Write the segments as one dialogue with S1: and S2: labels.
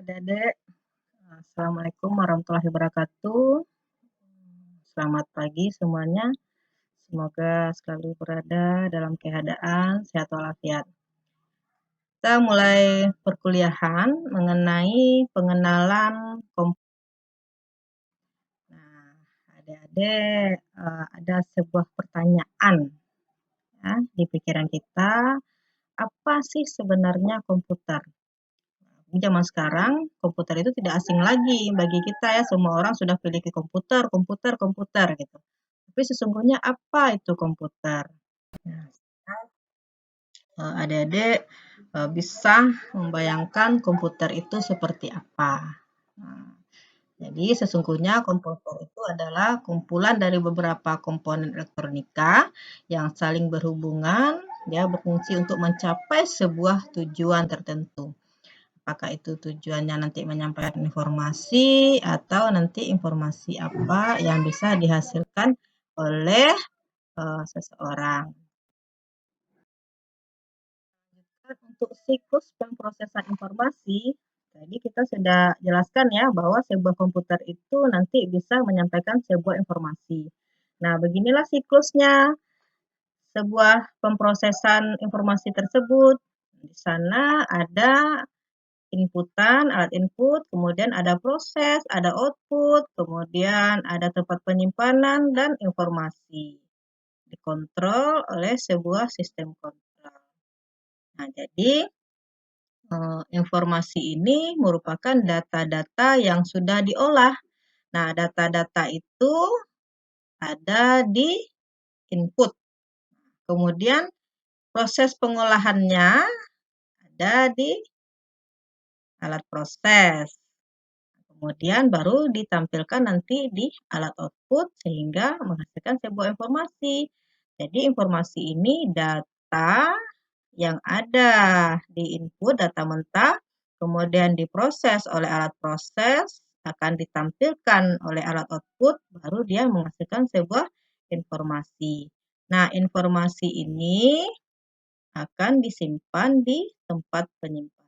S1: Adik-adik, Assalamualaikum warahmatullahi wabarakatuh. Selamat pagi semuanya. Semoga selalu berada dalam keadaan sehat walafiat. Kita mulai perkuliahan mengenai pengenalan komputer. Nah, adik-adik, ada sebuah pertanyaan ya, di pikiran kita, apa sih sebenarnya komputer? Di zaman sekarang, komputer itu tidak asing lagi bagi kita ya, semua orang sudah memiliki komputer, komputer, komputer gitu. Tapi sesungguhnya apa itu komputer? Nah, adik-adik bisa membayangkan komputer itu seperti apa. Nah, jadi sesungguhnya komputer itu adalah kumpulan dari beberapa komponen elektronika yang saling berhubungan, ya berfungsi untuk mencapai sebuah tujuan tertentu. Apakah itu tujuannya nanti menyampaikan informasi atau nanti informasi apa yang bisa dihasilkan oleh seseorang. Untuk siklus pemrosesan informasi, tadi kita sudah jelaskan ya bahwa sebuah komputer itu nanti bisa menyampaikan sebuah informasi. Nah, beginilah siklusnya sebuah pemrosesan informasi tersebut. Di sana ada inputan, alat input, kemudian ada proses, ada output, kemudian ada tempat penyimpanan dan informasi. Dikontrol oleh sebuah sistem kontrol. Nah, jadi informasi ini merupakan data-data yang sudah diolah. Nah, data-data itu ada di input. Kemudian proses pengolahannya ada di alat proses. Kemudian baru ditampilkan nanti di alat output sehingga menghasilkan sebuah informasi. Jadi informasi ini data yang ada di input, data mentah, kemudian diproses oleh alat proses, akan ditampilkan oleh alat output, baru dia menghasilkan sebuah informasi. Nah, informasi ini akan disimpan di tempat penyimpanan.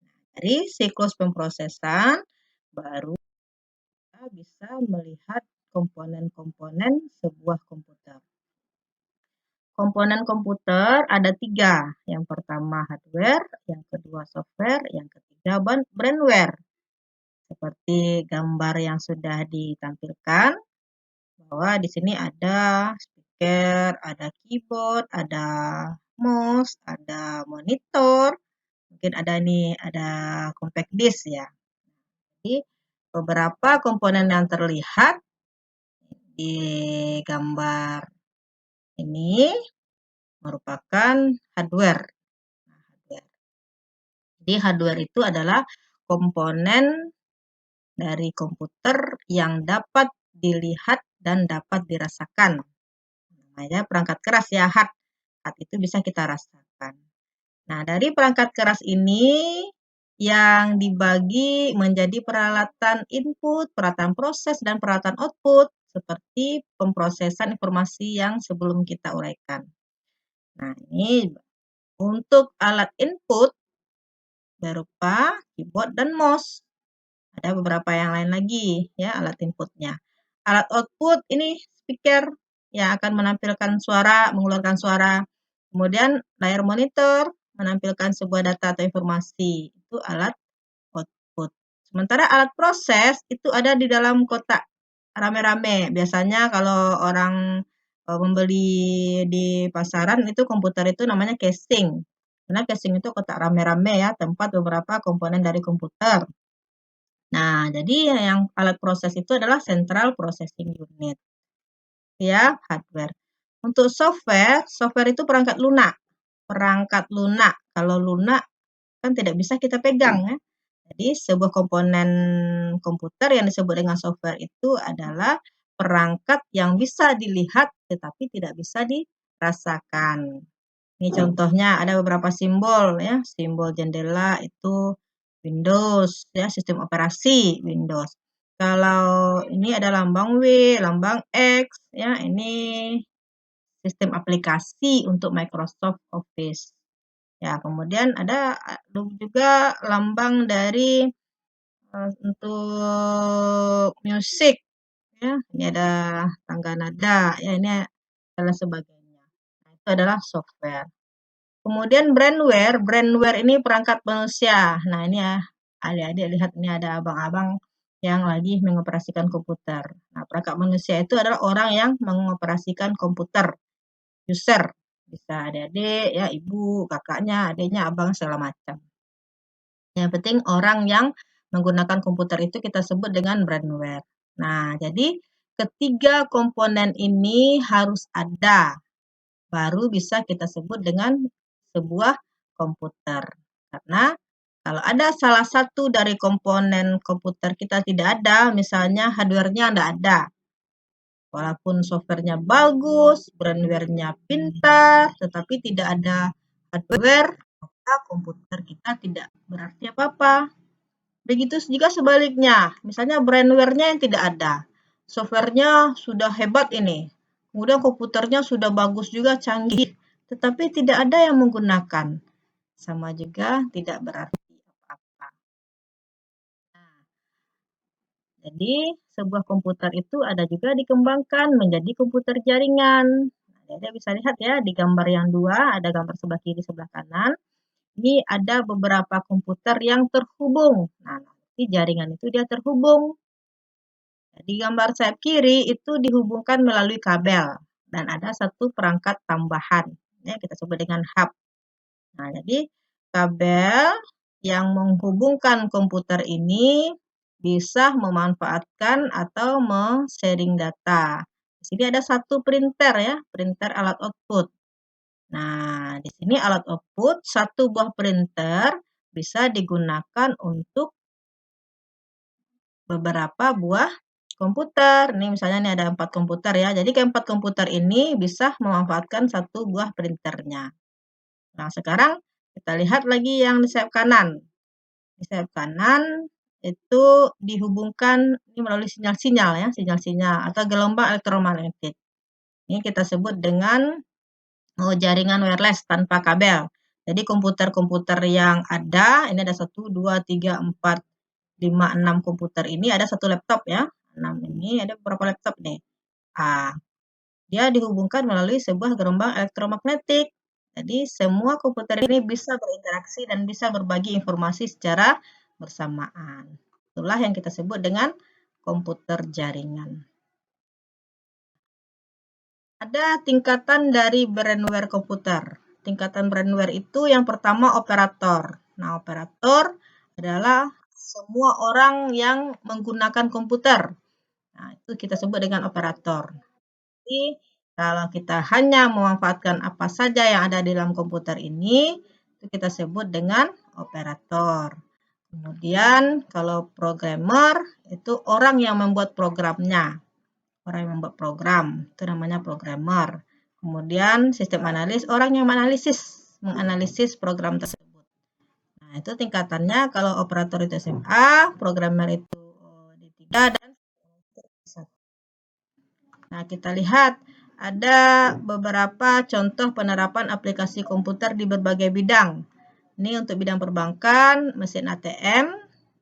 S1: Nah, dari siklus pemrosesan, baru kita bisa melihat komponen-komponen sebuah komputer. Komponen komputer ada 3. Yang pertama hardware, yang kedua software, yang ketiga brandware. Seperti gambar yang sudah ditampilkan, bahwa di sini ada speaker, ada keyboard, ada mouse, ada monitor, mungkin ada compact disc ya. Jadi beberapa komponen yang terlihat di gambar ini merupakan hardware. Jadi hardware itu adalah komponen dari komputer yang dapat dilihat dan dapat dirasakan. Namanya perangkat keras ya, hard. Hard itu bisa kita rasakan. Nah, dari perangkat keras ini yang dibagi menjadi peralatan input, peralatan proses, dan peralatan output, seperti pemrosesan informasi yang sebelum kita uraikan. Nah, ini untuk alat input berupa keyboard dan mouse. Ada beberapa yang lain lagi ya alat inputnya. Alat output ini speaker yang akan menampilkan suara, mengeluarkan suara. Kemudian layar monitor menampilkan sebuah data atau informasi. Itu alat output. Sementara alat proses itu ada di dalam kotak rame-rame. Biasanya kalau orang membeli di pasaran itu komputer itu namanya casing. Karena casing itu kotak rame-rame ya, tempat beberapa komponen dari komputer. Nah, jadi yang alat proses itu adalah central processing unit. Ya, hardware. Untuk software, software itu perangkat lunak. Perangkat lunak. Kalau lunak kan tidak bisa kita pegang ya. Jadi sebuah komponen komputer yang disebut dengan software itu adalah perangkat yang bisa dilihat tetapi tidak bisa dirasakan. Ini contohnya ada beberapa simbol ya, simbol jendela itu Windows ya, sistem operasi Windows. Kalau ini ada lambang W, lambang X ya, ini sistem aplikasi untuk Microsoft Office. Ya, kemudian ada juga lambang dari untuk musik ya. Ini ada tangga nada ya, ini adalah sebagainya. Nah, itu adalah software. Kemudian brandware, brandware ini perangkat manusia. Nah, ini ya, adik-adik lihat ini ada abang-abang yang lagi mengoperasikan komputer. Nah, perangkat manusia itu adalah orang yang mengoperasikan komputer, user. Bisa adik-adik, ya ibu, kakaknya, adiknya, abang, segala macam. Yang penting orang yang menggunakan komputer itu kita sebut dengan brandware. Nah, jadi ketiga komponen ini harus ada, baru bisa kita sebut dengan sebuah komputer. Karena kalau ada salah satu dari komponen komputer kita tidak ada, misalnya hardware-nya tidak ada, walaupun software-nya bagus, brandware-nya pintar, tetapi tidak ada hardware, maka komputer kita tidak berarti apa-apa. Begitu juga sebaliknya, misalnya brandware-nya yang tidak ada, software-nya sudah hebat ini, kemudian komputernya sudah bagus juga, canggih, tetapi tidak ada yang menggunakan, sama juga tidak berarti apa-apa. Nah, jadi sebuah komputer itu ada juga dikembangkan menjadi komputer jaringan. Nah, Anda bisa lihat ya di gambar yang dua, ada gambar sebelah kiri, sebelah kanan. Ini ada beberapa komputer yang terhubung. Nah, nanti jaringan itu dia terhubung. Di gambar sayap kiri itu dihubungkan melalui kabel dan ada satu perangkat tambahan ya kita sebut dengan hub. Nah, jadi kabel yang menghubungkan komputer ini bisa memanfaatkan atau sharing data. Di sini ada satu printer ya, printer alat output. Nah, di sini alat output satu buah printer bisa digunakan untuk beberapa buah komputer. Nih misalnya nih ada 4 komputer ya. Jadi keempat komputer ini bisa memanfaatkan satu buah printernya. Nah, sekarang kita lihat lagi yang di sayap kanan. Di sayap kanan itu dihubungkan ini melalui sinyal-sinyal ya, sinyal-sinyal atau gelombang elektromagnetik. Ini kita sebut dengan jaringan wireless tanpa kabel. Jadi komputer-komputer yang ada, ini ada 1, 2, 3, 4, 5, 6 komputer ini ada satu laptop ya. 6 ini ada beberapa laptop nih. Ah, dia dihubungkan melalui sebuah gelombang elektromagnetik. Jadi semua komputer ini bisa berinteraksi dan bisa berbagi informasi secara bersamaan. Itulah yang kita sebut dengan komputer jaringan. Ada tingkatan dari brandware komputer. Tingkatan brandware itu yang pertama operator. Nah, operator adalah semua orang yang menggunakan komputer. Nah, itu kita sebut dengan operator. Jadi, kalau kita hanya memanfaatkan apa saja yang ada di dalam komputer ini, itu kita sebut dengan operator. Kemudian, kalau programmer, itu orang yang membuat programnya. Orang yang membuat program, itu namanya programmer. Kemudian, sistem analis, orang yang menganalisis program tersebut. Nah, itu tingkatannya kalau operator itu SMA, programmer itu D3, dan S1. Nah, kita lihat ada beberapa contoh penerapan aplikasi komputer di berbagai bidang. Ini untuk bidang perbankan, mesin ATM,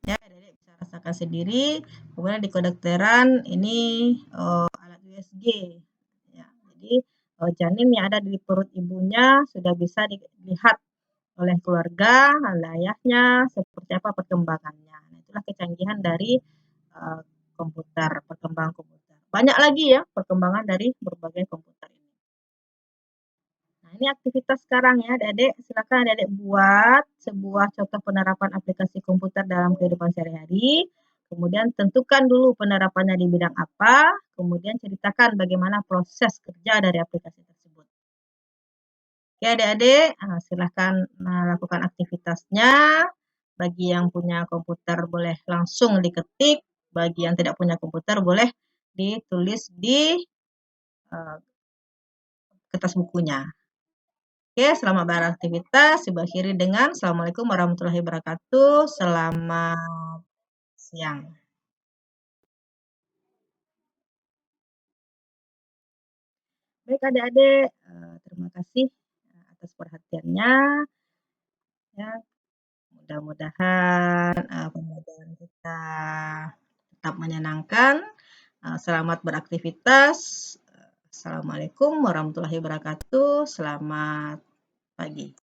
S1: ya, Dedek bisa rasakan sendiri. Kemudian di kedokteran, ini alat USG. Ya, jadi janin yang ada di perut ibunya sudah bisa dilihat oleh keluarga, oleh ayahnya, seperti apa perkembangannya. Nah, itulah kecanggihan dari komputer, perkembangan komputer. Banyak lagi ya perkembangan dari berbagai komputer ini. Nah, ini aktivitas sekarang ya, Adik-adik. Silakan Adik-adik buat sebuah contoh penerapan aplikasi komputer dalam kehidupan sehari-hari. Kemudian tentukan dulu penerapannya di bidang apa, kemudian ceritakan bagaimana proses kerja dari aplikasi tersebut. Oke, Adik-adik, silahkan melakukan aktivitasnya. Bagi yang punya komputer boleh langsung diketik, bagi yang tidak punya komputer boleh ditulis di kertas bukunya. Oke, selamat beraktivitas. Ibu akhiri dengan Assalamualaikum warahmatullahi wabarakatuh. Selamat siang. Baik adik-adik, terima kasih atas perhatiannya. ya. Mudah-mudahan pembelajaran kita tetap menyenangkan. Selamat beraktivitas. Assalamualaikum warahmatullahi wabarakatuh. Selamat pagi.